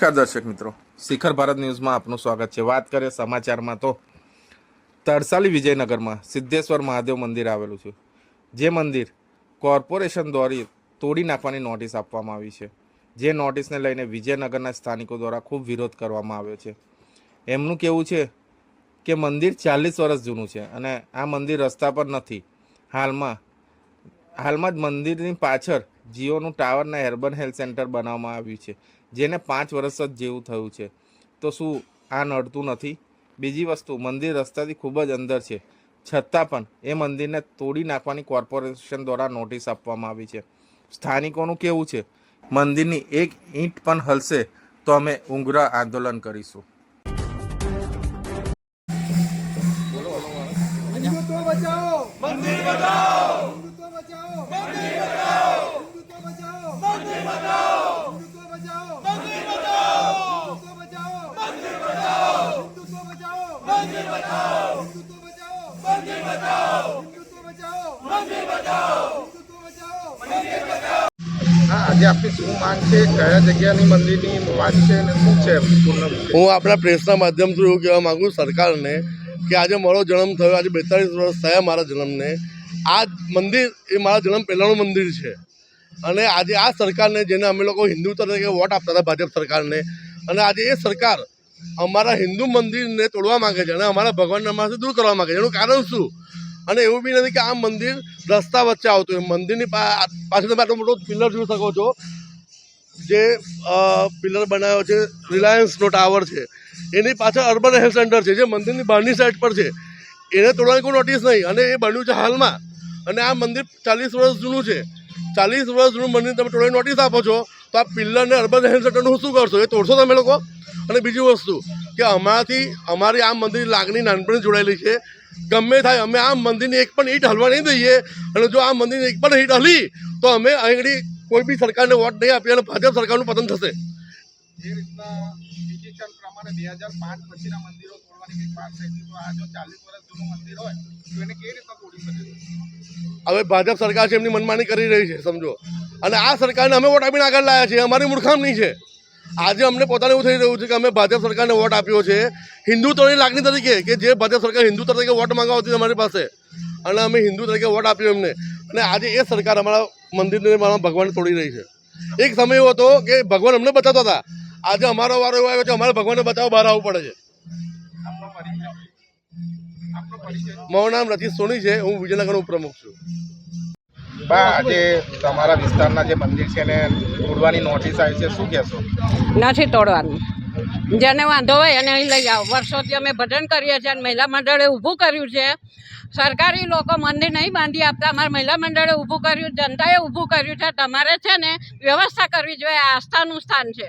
નમસ્કાર દર્શક મિત્રો, શિખર ભારત ન્યૂઝમાં આપનું સ્વાગત છે। વાત કરીએ સમાચારમાં તો તરસાલી વિજયનગરમાં સિદ્ધેશ્વર મહાદેવ મંદિર આવેલું છે, જે મંદિર કોર્પોરેશન દ્વારા તોડી નાખવાની નોટિસ આપવામાં આવી છે। જે નોટિસને લઈને વિજયનગરના સ્થાનિકો દ્વારા ખૂબ વિરોધ કરવામાં આવ્યો છે। એમનું કહેવું છે કે મંદિર 40 વર્ષ જૂનું છે અને આ મંદિર રસ્તા પર નથી। હાલમાં જ મંદિરની પાછળ જીઓનું ટાવરના અર્બન હેલ્થ સેન્ટર બનાવવામાં આવ્યું છે, જેને 5 વર્ષ જ જેવું થયું છે। તો શું આ નડતું નથી? બીજી વસ્તુ, મંદિર રસ્તાથી ખૂબ જ અંદર છે, છતાં પણ એ મંદિરને તોડી નાખવાની કોર્પોરેશન દ્વારા નોટિસ આપવામાં આવી છે। સ્થાનિકોનું કહેવું છે, મંદિરની એક ઈંટ પણ હલશે તો અમે ઉગ્ર આંદોલન કરીશું। हिंदुत्व बचाओ मंदिर बचाओ, हिंदुत्व बचाओ मंदिर बचाओ, हिंदुत्व बचाओ मंदिर बचाओ, हिंदुत्व बचाओ मंदिर बचाओ, हिंदुत्व बचाओ मंदिर बचाओ, हिंदुत्व बचाओ मंदिर बचाओ, हिंदुत्व बचाओ मंदिर बचाओ, हिंदुत्व बचाओ मंदिर बचाओ, हिंदुत्व बचाओ मंदिर बचाओ। हाँ, आज आपकी શું માંગ છે? કયા જગ્યાની મંદિરની વાત છે અને શું છે પૂર્ણ? હું આપણા પ્રેસના માધ્યમથી એવું કહેવા માગું સરકારને કે આજે મારો જન્મ થયો, આજે 42 વર્ષ થયા મારા જન્મને। આ મંદિર એ મારા જન્મ પહેલાંનું મંદિર છે અને આજે આ સરકારને, જેને અમે લોકો હિન્દુ તરીકે વોટ આપતા હતા ભાજપ સરકારને, અને આજે એ સરકાર અમારા હિન્દુ મંદિરને તોડવા માગે છે અને અમારા ભગવાનને અમારાથી દૂર કરવા માગે છે। એનું કારણ શું? અને એવું બી નથી કે આ મંદિર રસ્તા વચ્ચે આવતું હોય। મંદિરની પાછળ તમે આટલો મોટો પિલર જોઈ શકો છો, જે પિલર બનાવ્યો છે, રિલાયન્સનો ટાવર છે, એની પાછળ અર્બન હેલ્થ સેન્ટર છે, જે મંદિરની બહારની સાઈડ પર છે। એને તોડવાની કોઈ નોટિસ નહીં અને એ બન્યું છે હાલમાં। અને આ મંદિર 40 વર્ષ જૂનું છે। 40 વર્ષ જૂનું મંદિર તમે તોડવાની નોટિસ આપો છો, તો આ પિલ્લરને અર્બન હેલ્થ સેન્ટરનું શું કરશો? એ તોડશો તમે લોકો? અને બીજી વસ્તુ કે અમારી આ મંદિર લાગણી નાનપણથી જોડાયેલી છે। ગમે થાય, અમે આ મંદિરની એક પણ ઈંટ હલવા નહીં દઈએ અને જો આ મંદિરની એક પણ ઈંટ હલી તો અમે અહીં કોઈ બી સરકારને વોટ નહીં આપીએ અને ભાજપ સરકારનું પતન થશે। જે રીતના પિટિશન પ્રમાણે 2005 પછીના મંદિરો તોડવાની કંઈક વાત થઈ હતી, તો આ જો 40 વર્ષ જૂનું મંદિર હોય તો એને કેવી રીતના તોડી શકે? હવે ભાજપ સરકાર છે, એમની મનમાની કરી રહી છે, સમજો। અને આ સરકારને અમે વોટ આપીને આગળ લાવ્યા છીએ, અમારી મૂર્ખામણી છે। આજે અમને પોતાને એવું થઈ રહ્યું છે કે અમે ભાજપ સરકારને વોટ આપ્યો છે હિન્દુત્વની લાગણી તરીકે, કે જે ભાજપ સરકાર હિન્દુ તરીકે વોટ માંગવા આવતી અમારી પાસે, અને અમે હિન્દુ તરીકે વોટ આપ્યો એમને, અને આજે એ સરકાર અમારા મંદિરને, મારા ભગવાનને તોડી રહી છે। એક સમય એવો હતો કે ભગવાન અમને બચાવતા હતા, આજે અમારો વારો એવો આવ્યો છે અમારે ભગવાનને બચાવવા બહાર આવવું પડે છે। મારું નામ રચિત સોની છે, હું વિજયનગરનો ઉપપ્રમુખ છું। આજે તમારા વિસ્તારના જે મંદિર છે એને તોડવાની નોટિસ આવી છે, શું કહેશો? નથી તોડવાનું, જેને વાંધો હોય એને અહીં લઈ આવો। વર્ષોથી અમે ભજન કરીએ છીએ અને મહિલા મંડળે ઊભું કર્યું છે। સરકારી લોકો મંદિર નહીં બાંધી આપતા, અમારા મહિલા મંડળે ઊભું કર્યું, જનતાએ ઊભું કર્યું છે। તમારે છે ને વ્યવસ્થા કરવી જોઈએ, આસ્થાનું સ્થાન છે।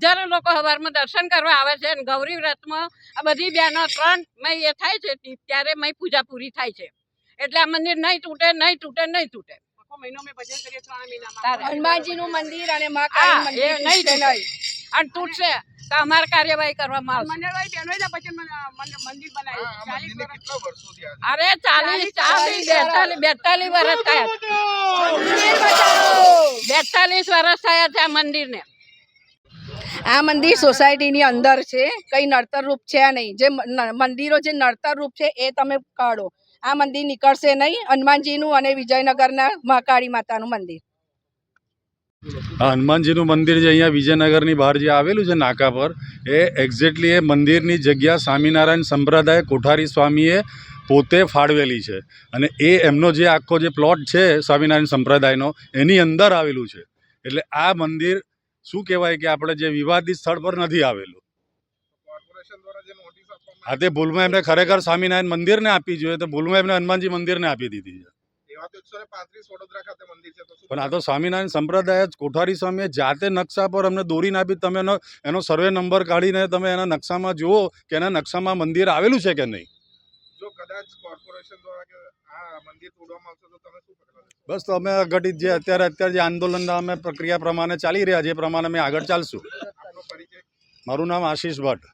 હજારો લોકો સવારમાં દર્શન કરવા આવે છે અને ગૌરી વ્રતમાં આ બધી બહેનો 3 મહિ એ થાય છે ત્યારે મહિ પૂજા પૂરી થાય છે, એટલે આ મંદિર નહીં તૂટે, નહીં તૂટે, નહીં તૂટે। હનુમાનજીનું મંદિર અને મા કાળી મંદિર એ નહીં તૂટે અને તૂટશે તો અમારે કાર્યવાહી કરવામાં આવશે। કેટલા વર્ષોથી અરે 40, 42 વર્ષ થયા, 42 વર્ષ થયા છે આ મંદિરને। આ મંદિર સોસાયટીની અંદર છે, કઈ નડતર રૂપ છે નહીં। જે મંદિરો જે નડતર રૂપ છે એ તમે કાઢો, આ મંદિર નીકળશે નહીં। હનુમાનજીનું અને વિજયનગરના મહાકાળી માતાનું મંદિર। આ હનુમાનજીનું મંદિર જે અહીંયા વિજયનગરની બહાર જે આવેલું છે નાકા પર, એ એક્ઝેક્ટલી એ મંદિરની જગ્યા સ્વામિનારાયણ સંપ્રદાય કોઠારી સ્વામીએ પોતે ફાળવેલી છે અને એ એમનો જે આખો જે પ્લોટ છે સ્વામિનારાયણ સંપ્રદાયનો, એની અંદર આવેલું છે। એટલે આ મંદિર શું કહેવાય કે આપણે જે વિવાદિત સ્થળ પર નથી આવેલું। કોર્પોરેશન દ્વારા જે નોટિસ આપવામાં આ તે ભૂલમાં એમને ખરેખર સ્વામિનારાયણ મંદિરને આપી જોઈએ, તો ભૂલમાં એમને હનુમાનજી મંદિરને આપી દીધી છે। એવા તો 135 વડોદરા ખાતે મંદિર છે, તો શું? પણ આ તો સ્વામિનારાયણ સંપ્રદાય જ કોઠારી સ્વામીએ જાતે નકશા પર અમને દોરીને આપી। તમે એનો સર્વે નંબર કાઢીને તમે એના નકશામાં જુઓ કે એના નકશામાં મંદિર આવેલું છે કે નહીં। જો કદાચ કોર્પોરેશન દ્વારા કે આ મંદિર તોડવામાં આવશે તો તમે શું પગલાં લેશો? બસ તો અમે અઘટિત જે અત્યારે જે આંદોલનના અમે પ્રક્રિયા પ્રમાણે ચાલી રહ્યા છે એ પ્રમાણે અમે આગળ ચાલશું। આપનો પરિચય? મારું નામ આશીષ ભટ્ટ।